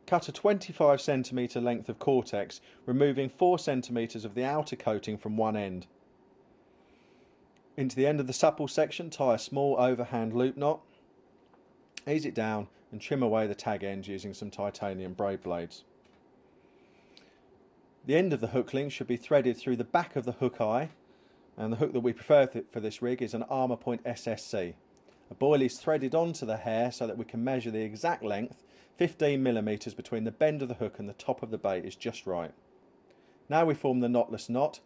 Cut a 25 cm length of Cortex, removing 4 cm of the outer coating from one end. Into the end of the supple section, tie a small overhand loop knot. Ease it down and trim away the tag ends using some titanium braid blades. The end of the hook link should be threaded through the back of the hook eye, and the hook that we prefer for this rig is an Armour Point SSC. A boil is threaded onto the hair so that we can measure the exact length. 15 mm between the bend of the hook and the top of the bait is just right. Now we form the knotless knot,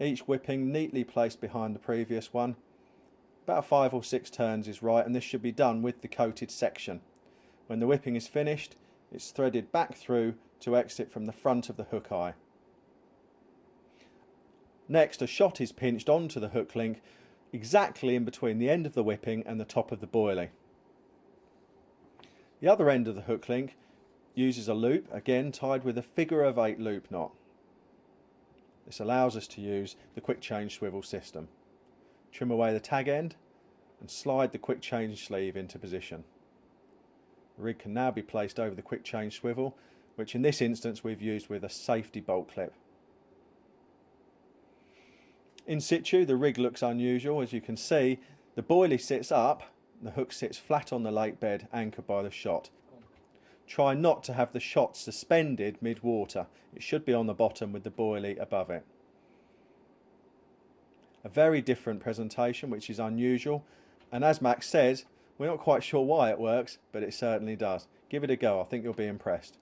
each whipping neatly placed behind the previous one. About 5 or 6 turns is right, and this should be done with the coated section. When the whipping is finished, it's threaded back through to exit from the front of the hook eye. Next, a shot is pinched onto the hook link exactly in between the end of the whipping and the top of the boilie. The other end of the hook link uses a loop, again tied with a figure-of-8 loop knot. This allows us to use the quick change swivel system. Trim away the tag end and slide the quick change sleeve into position. The rig can now be placed over the quick change swivel, which in this instance we've used with a safety bolt clip. In situ, the rig looks unusual. As you can see, the boilie sits up, the hook sits flat on the lake bed, anchored by the shot. Try not to have the shot suspended mid-water. It should be on the bottom with the boilie above it. A very different presentation, which is unusual, and as Max says, we're not quite sure why it works, but it certainly does. Give it a go, I think you'll be impressed.